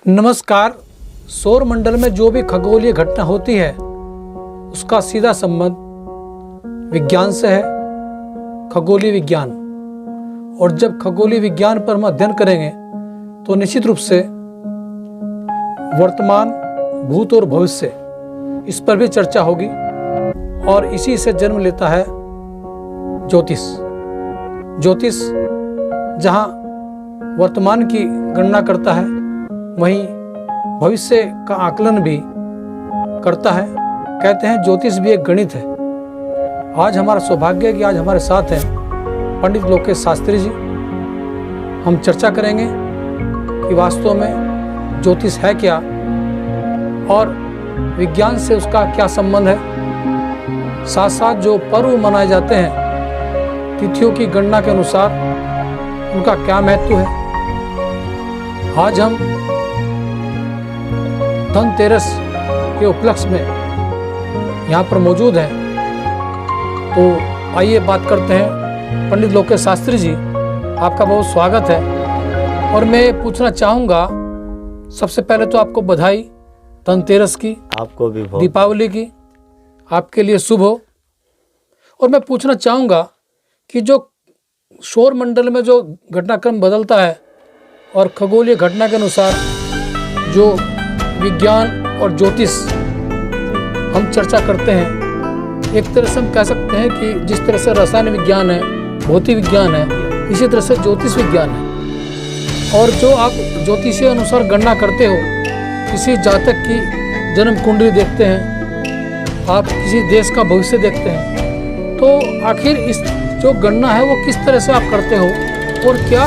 नमस्कार। सौर मंडल में जो भी खगोलीय घटना होती है उसका सीधा संबंध विज्ञान से है, खगोलीय विज्ञान। और जब खगोलीय विज्ञान पर हम अध्ययन करेंगे तो निश्चित रूप से वर्तमान, भूत और भविष्य इस पर भी चर्चा होगी। और इसी से जन्म लेता है ज्योतिष। ज्योतिष जहाँ वर्तमान की गणना करता है वहीं भविष्य का आकलन भी करता है। कहते हैं ज्योतिष भी एक गणित है। आज हमारा सौभाग्य है कि आज हमारे साथ हैं पंडित लोकेश शास्त्री जी। हम चर्चा करेंगे कि वास्तव में ज्योतिष है क्या और विज्ञान से उसका क्या संबंध है। साथ साथ जो पर्व मनाए जाते हैं तिथियों की गणना के अनुसार उनका क्या महत्व है। आज हम धनतेरस के उपलक्ष्य में यहाँ पर मौजूद हैं, तो आइए बात करते हैं। पंडित लोकेश शास्त्री जी, आपका बहुत स्वागत है। और मैं पूछना चाहूँगा, सबसे पहले तो आपको बधाई धनतेरस की, आपको भी बहुत, दीपावली की आपके लिए शुभ हो। और मैं पूछना चाहूँगा कि जो सौर मंडल में जो घटनाक्रम बदलता है और खगोलीय घटना के अनुसार जो विज्ञान और ज्योतिष हम चर्चा करते हैं, एक तरह से हम कह सकते हैं कि जिस तरह से रसायन विज्ञान है, भौतिक विज्ञान है, इसी तरह से ज्योतिष विज्ञान है। और जो आप ज्योतिषीय अनुसार गणना करते हो, किसी जातक की जन्म कुंडली देखते हैं, आप किसी देश का भविष्य देखते हैं, तो आखिर इस जो गणना है वो किस तरह से आप करते हो और क्या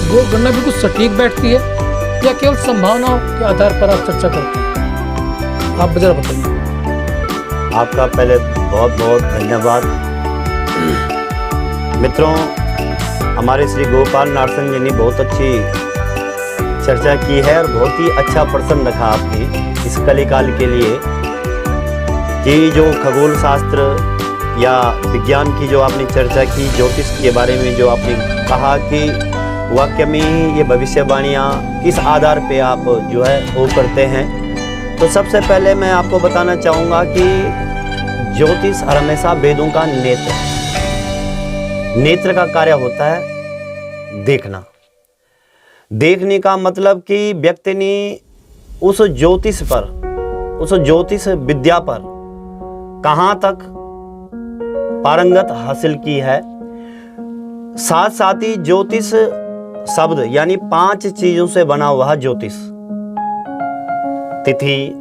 वो गणना बिल्कुल सटीक बैठती है या केवल संभावनाओं के आधार पर आप चर्चा करते हैं? आप जरा बताइए। आपका पहले बहुत बहुत धन्यवाद। मित्रों, हमारे श्री गोपाल नारसन जी ने बहुत अच्छी चर्चा की है और बहुत ही अच्छा प्रश्न रखा आपने इस कलिकाल के लिए कि जो खगोल शास्त्र या विज्ञान की जो आपने चर्चा की, ज्योतिष के बारे में जो आपने कहा कि वाक्य में ही ये भविष्यवाणियाँ किस आधार पे आप जो है वो करते हैं। तो सबसे पहले मैं आपको बताना चाहूँगा कि ज्योतिष हमेशा वेदों का नेत्र, नेत्र का कार्य होता है देखना। देखने का मतलब कि व्यक्ति ने उस ज्योतिष पर, उस ज्योतिष विद्या पर कहाँ तक पारंगत हासिल की है। साथ साथ ही ज्योतिष शब्द यानी 5 चीजों से बना हुआ ज्योतिष, तिथि,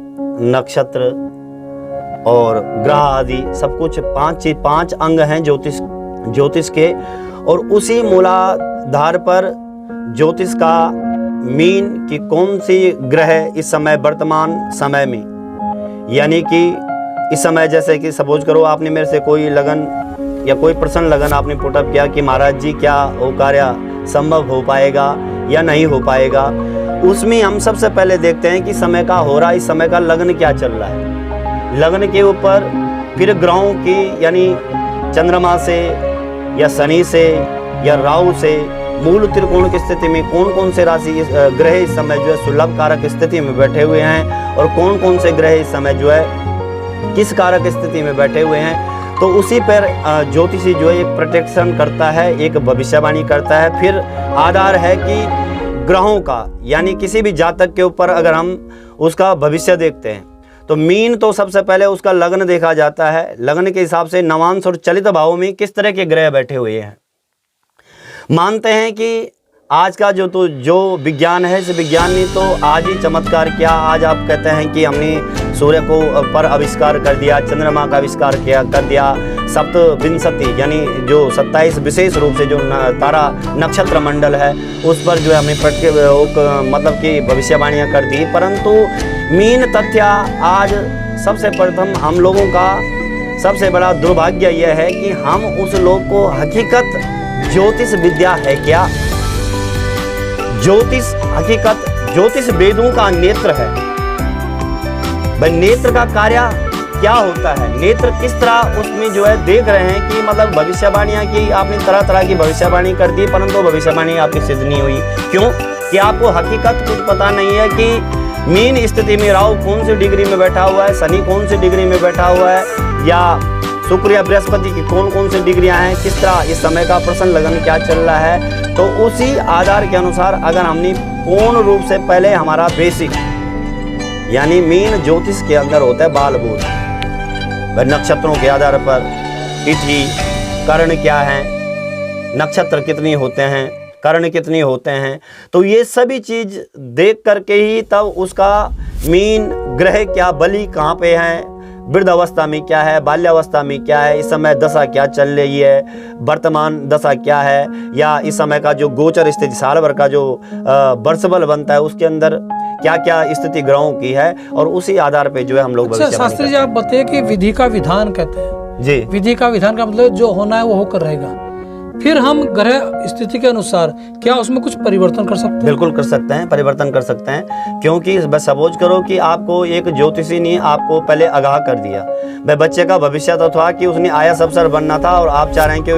नक्षत्र और ग्रह आदि सब कुछ 5 अंग हैं ज्योतिष के। और उसी मूलाधार पर ज्योतिष का मीन कि कौन सी ग्रह इस समय वर्तमान समय में, यानी कि इस समय जैसे कि सपोज करो आपने मेरे से कोई लगन या कोई प्रश्न लगन आपने पुटअप किया कि महाराज जी क्या वो कार्य संभव हो पाएगा या नहीं हो पाएगा, उसमें हम सबसे पहले देखते हैं कि समय का हो रहा, इस समय का लगन क्या चल रहा है। लगन के ऊपर फिर ग्रहों की यानी चंद्रमा से या शनि से या राहु से मूल त्रिकोण की स्थिति में कौन कौन से राशि ग्रह इस समय जो है सुलभ कारक स्थिति में बैठे हुए हैं और कौन कौन से ग्रह इस समय जो है किस कारक स्थिति में बैठे हुए हैं। तो उसी पर ज्योतिषी जो है एक प्रोटेक्शन करता है, एक भविष्यवाणी करता है। फिर आधार है कि ग्रहों का, यानी किसी भी जातक के ऊपर अगर हम उसका भविष्य देखते हैं तो मीन तो सबसे पहले उसका लग्न देखा जाता है। लग्न के हिसाब से नवांश और चलित भावों में किस तरह के ग्रह बैठे हुए हैं। मानते हैं कि आज का जो विज्ञान है, इस विज्ञान ने तो आज ही चमत्कार किया। आज आप कहते हैं कि हमने सूर्य को पर आविष्कार कर दिया, चंद्रमा का आविष्कार कर दिया, सप्तविंशति यानी जो 27 विशेष रूप से जो तारा नक्षत्र मंडल है उस पर जो है हमने मतलब कि भविष्यवाणियाँ कर दी। परंतु मीन तथ्य आज सबसे प्रथम हम लोगों का सबसे बड़ा दुर्भाग्य यह है कि हम उस लोग को हकीकत ज्योतिष विद्या है क्या, ज्योतिष हकीकत, ज्योतिष वेदों का नेत्र है। भाई नेत्र का कार्य क्या होता है, नेत्र किस तरह उसमें जो है देख रहे हैं कि मतलब भविष्यवाणियां की आपने तरह तरह की भविष्यवाणी कर दी, परंतु भविष्यवाणी आपकी सिद्ध नहीं हुई। क्यों? कि आपको हकीकत कुछ पता नहीं है कि मीन स्थिति में राहु कौन सी डिग्री में बैठा हुआ है, शनि कौन सी डिग्री में बैठा हुआ है, या शुक्र या बृहस्पति की कौन कौन सी डिग्रियां हैं, किस तरह इस समय का प्रश्न लगन क्या चल रहा है, तो उसी आधार के अनुसार अगर हमने पूर्ण रूप से पहले हमारा बेसिक यानी मीन ज्योतिष के अंदर होता है बालबोध, वह नक्षत्रों के आधार पर तिथि कर्ण क्या है, नक्षत्र कितनी होते हैं, कर्ण कितनी होते हैं, तो ये सभी चीज देख करके ही तब उसका मीन ग्रह क्या बलि कहाँ पे हैं, वृद्ध अवस्था में क्या है, बाल्यावस्था में क्या है, इस समय दशा क्या चल रही है, वर्तमान दशा क्या है, या इस समय का जो गोचर स्थिति साल भर का जो वर्षबल बनता है उसके अंदर क्या क्या स्थिति ग्रहों की है, और उसी आधार पे जो है हम लोग अच्छा शास्त्री जी आप बताइए कि विधि का विधान कहते हैं जी। विधि का विधान का मतलब जो होना है वो होकर रहेगा, फिर हम ग्रह स्थिति के अनुसार क्या उसमें कुछ परिवर्तन कर सकते हैं? बिल्कुल कर सकते हैं, परिवर्तन कर सकते हैं, क्योंकि बस सपोज करो कि आपको एक ज्योतिषी ने आपको पहले आगाह कर दिया, भाई बच्चे का भविष्य तो था कि उसने IAS अफसर बनना था और आप चाह रहे हैं कि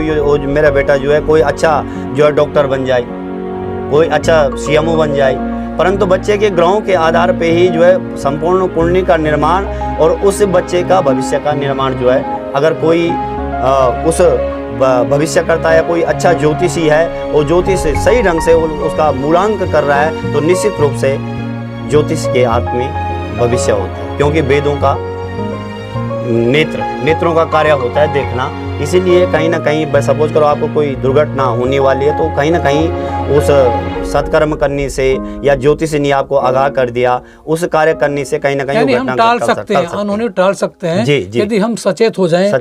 मेरा बेटा जो है कोई अच्छा जो है डॉक्टर बन जाए, कोई अच्छा CMO बन जाए, परंतु बच्चे के ग्रहों के आधार पे ही जो है संपूर्ण कुंडली का निर्माण और उस बच्चे का भविष्य का निर्माण जो है, अगर कोई उस भविष्य करता है, कोई अच्छा ज्योतिषी है, वो ज्योतिष सही ढंग से उसका मूलांक कर रहा है, तो निश्चित रूप से ज्योतिष के हाथ में भविष्य होता है, क्योंकि वेदों का नेत्रों का कार्य होता है देखना। इसीलिए कहीं ना कहीं सपोज करो आपको कोई दुर्घटना होने वाली है, तो कहीं ना कहीं उस सत्कर्म करने से या ज्योतिष ने आपको आगाह कर दिया, उस कार्य करने से कहीं ना कहीं हम टाल सकते हैं, अनहोनी टाल सकते हैं जी, जी। यदि हम सचेत हो जाएं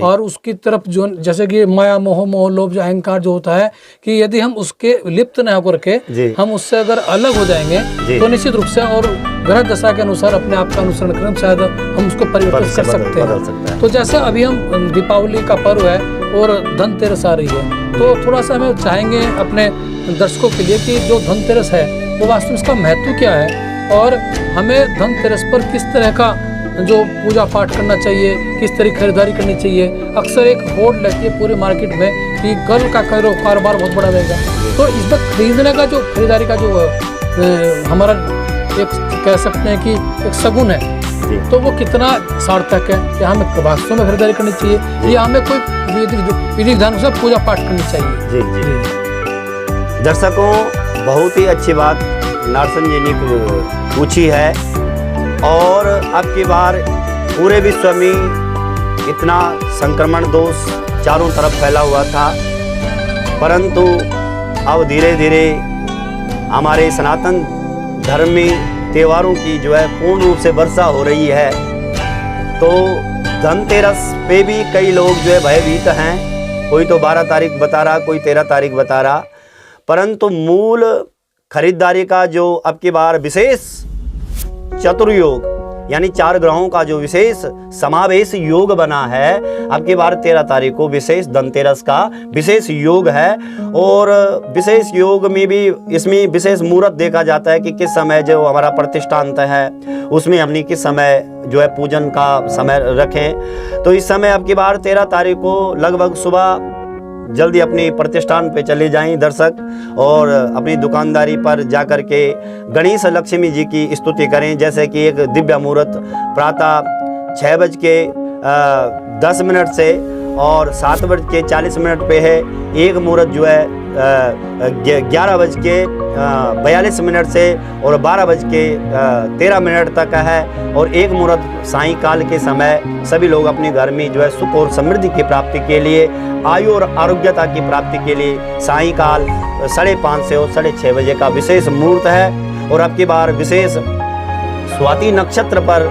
और उसकी तरफ जो जैसे कि माया मोह लोभ जो अहंकार जो होता है कि यदि हम उसके लिप्त न होकर के हम उससे अगर अलग हो जाएंगे तो निश्चित रूप से और ग्रह दशा के अनुसार अपने आप का अनुसरण करें, शायद हम उसको परिवर्तित कर सकते हैं। तो जैसे अभी हम दीपावली का पर्व है और धनतेरस आ रही है, तो थोड़ा सा हमें चाहेंगे अपने दर्शकों के लिए कि जो धनतेरस है वो वास्तव में इसका महत्व क्या है और हमें धनतेरस पर किस तरह का जो पूजा पाठ करना चाहिए, किस तरह खरीदारी करनी चाहिए। अक्सर एक बोर्ड लगती है पूरे मार्केट में कि कल का कारोबार बहुत बड़ा रहेगा, तो इस पर खरीदने का जो खरीदारी का जो हमारा एक कह सकते हैं कि एक शगुन है, तो वो कितना सार्थक है, क्या हमें वास्तव में खरीदारी करनी चाहिए या हमें कोई विधि विधान से पूजा पाठ करनी चाहिए? जी जी, जी। दर्शकों बहुत ही अच्छी बात नारसन जी ने पूछी है, और अब की बार पूरे विश्व में इतना संक्रमण दोष चारों तरफ फैला हुआ था, परंतु अब धीरे धीरे हमारे सनातन धर्म में त्योहारों की जो है पूर्ण रूप से वर्षा हो रही है। तो धनतेरस पे भी कई लोग जो है भयभीत हैं, कोई तो 12 तारीख बता रहा, कोई 13 तारीख बता रहा, परंतु मूल खरीदारी का जो अब की बार विशेष चतुर्योग यानी 4 ग्रहों का जो विशेष समावेश योग बना है, अब की बार 13 तारीख को विशेष धनतेरस का विशेष योग है, और विशेष योग में भी इसमें विशेष मुहूर्त देखा जाता है कि किस समय जो हमारा प्रतिष्ठांत है उसमें हमने किस समय जो है पूजन का समय रखें। तो इस समय अब की बार 13 तारीख को लगभग सुबह जल्दी अपनी प्रतिष्ठान पे चले जाएं दर्शक, और अपनी दुकानदारी पर जाकर के गणेश लक्ष्मी जी की स्तुति करें। जैसे कि एक दिव्य मुहूर्त प्रातः 6:10 से और 7:40 पे है, एक मुहूर्त जो है 11:42 से और 12:13 तक है, और एक मुहूर्त सायंकाल के समय सभी लोग अपने घर में जो है सुख और समृद्धि की प्राप्ति के लिए, आयु और आरोग्यता की प्राप्ति के लिए सायंकाल 5:30 से और 6:30 बजे का विशेष मुहूर्त है। और अब की बार विशेष स्वाति नक्षत्र पर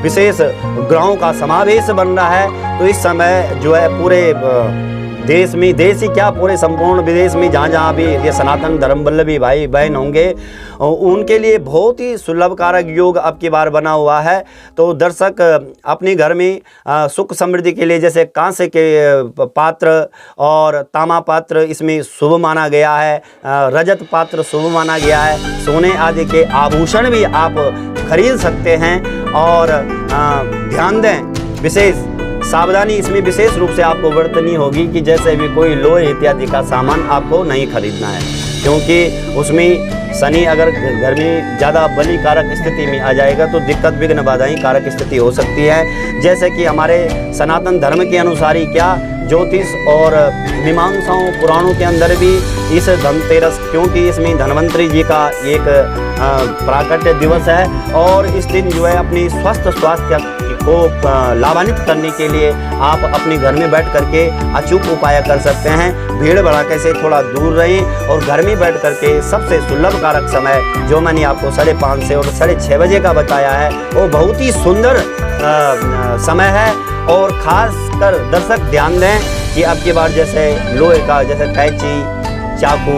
विशेष ग्रहों का समावेश बन रहा है। तो इस समय जो है पूरे देश में, देश ही क्या पूरे संपूर्ण विदेश में जहाँ जहाँ भी ये सनातन धर्मवल्लभी भाई बहन होंगे उनके लिए बहुत ही सुलभकारक योग अब की बार बना हुआ है। तो दर्शक अपने घर में सुख समृद्धि के लिए जैसे कांसे के पात्र और तामा पात्र इसमें शुभ माना गया है, रजत पात्र शुभ माना गया है, सोने आदि के आभूषण भी आप खरीद सकते हैं। और ध्यान दें, विशेष सावधानी इसमें विशेष रूप से आपको बरतनी होगी कि जैसे भी कोई लोहे इत्यादि का सामान आपको नहीं खरीदना है, क्योंकि उसमें शनि अगर घर में ज़्यादा बली कारक स्थिति में आ जाएगा तो दिक्कत विघ्न बाधाएं कारक स्थिति हो सकती है। जैसे कि हमारे सनातन धर्म के अनुसार ही क्या ज्योतिष और मीमांसाओं पुराणों के अंदर भी इस धनतेरस, क्योंकि इसमें धन्वंतरी जी का एक प्राकट्य दिवस है और इस दिन जो है अपनी स्वस्थ स्वास्थ्य को लाभान्वित करने के लिए आप अपने घर में बैठ करके अचूक उपाय कर सकते हैं। भीड़ भड़ाके से थोड़ा दूर रहें और घर में बैठ करके सबसे सुलभ कारक समय जो मैंने आपको 5:30 से और 6:30 बजे का बताया है वो बहुत ही सुंदर समय है। और ख़ास कर दर्शक ध्यान दें कि अब की बार जैसे लोहे का, जैसे कैंची, चाकू,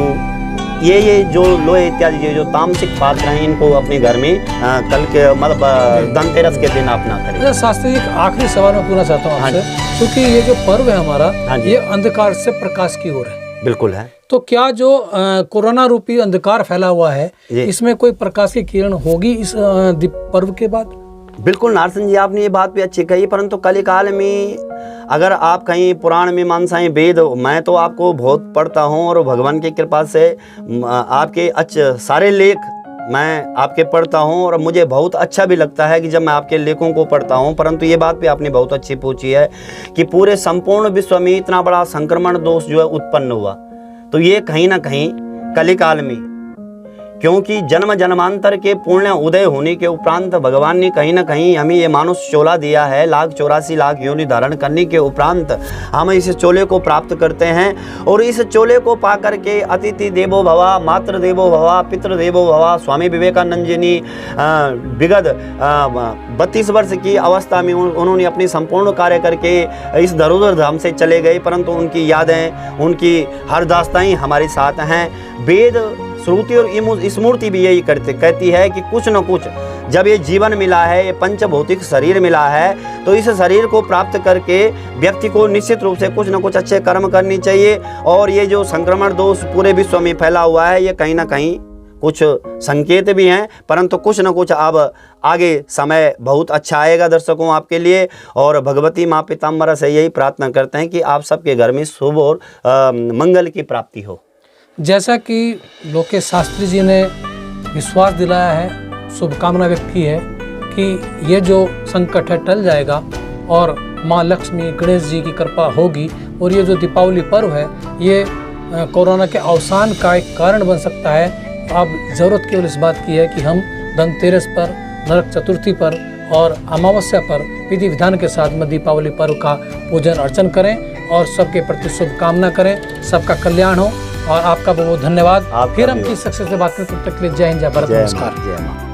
ये जो लोहे इत्यादि जो तामसिक पात्र हैं इनको अपने घर में कल के मतलब धनतेरस के दिन आप ना करें। शास्त्री जी, एक आखिरी सवाल मैं पूछना चाहता हूँ आपसे, क्योंकि ये जो पर्व है हमारा ये अंधकार से प्रकाश की ओर है। बिल्कुल है। तो क्या जो कोरोना रूपी अंधकार फैला हुआ है इसमें कोई प्रकाश की किरण होगी इस पर्व के बाद? बिल्कुल नारसिंह जी, आपने ये बात भी अच्छी कही, परंतु कलिकाल में अगर आप कहीं पुराण मीमांसाएं वेद, मैं तो आपको बहुत पढ़ता हूँ और भगवान की कृपा से आपके सारे लेख मैं आपके पढ़ता हूँ और मुझे बहुत अच्छा भी लगता है कि जब मैं आपके लेखों को पढ़ता हूँ। परंतु ये बात भी आपने बहुत अच्छी पूछी है कि पूरे संपूर्ण विश्व में इतना बड़ा संक्रमण दोष जो है उत्पन्न हुआ, तो ये कहीं ना कहीं कलिकाल में, क्योंकि जन्म जन्मांतर के पुण्य उदय होने के उपरांत भगवान ने कहीं ना कहीं हमें ये मानुष चोला दिया है। 1,84,00,000 योनि धारण करने के उपरांत हम इस चोले को प्राप्त करते हैं और इस चोले को पा करके अतिथि देवो भवा, मातृ देवो भवा, पितृ देवो भवा, स्वामी विवेकानंद जी ने विगत 32 वर्ष की अवस्था में उन्होंने अपनी संपूर्ण कार्य करके इस धरोधर धाम से चले गए, परंतु उनकी यादें, उनकी हर दास्ताएं हमारे साथ हैं। वेद, श्रुति और स्मृति भी यही कहती है कि कुछ न कुछ जब ये जीवन मिला है, ये पंचभौतिक शरीर मिला है, तो इस शरीर को प्राप्त करके व्यक्ति को निश्चित रूप से कुछ न कुछ अच्छे कर्म करनी चाहिए। और ये जो संक्रमण दोष पूरे विश्व में फैला हुआ है ये कहीं ना कहीं कुछ संकेत भी हैं, परंतु कुछ न कुछ अब आगे समय बहुत अच्छा आएगा दर्शकों आपके लिए। और भगवती माँ पीताम्बरा से यही प्रार्थना करते हैं कि आप सबके घर में शुभ और मंगल की प्राप्ति हो। जैसा कि लोकेश शास्त्री जी ने विश्वास दिलाया है, शुभकामना व्यक्त की है कि ये जो संकट है टल जाएगा और माँ लक्ष्मी, गणेश जी की कृपा होगी और ये जो दीपावली पर्व है ये कोरोना के अवसान का एक कारण बन सकता है। अब ज़रूरत केवल इस बात की है कि हम धनतेरस पर, नरक चतुर्थी पर और अमावस्या पर विधि विधान के साथ में दीपावली पर्व का पूजन अर्चन करें और सबके प्रति शुभकामना करें, सबका कल्याण हो। और आपका बहुत धन्यवाद। फिर हम किस शख्स से बात करें, तब तक के लिए जय हिंद, जय भारत, नमस्कार।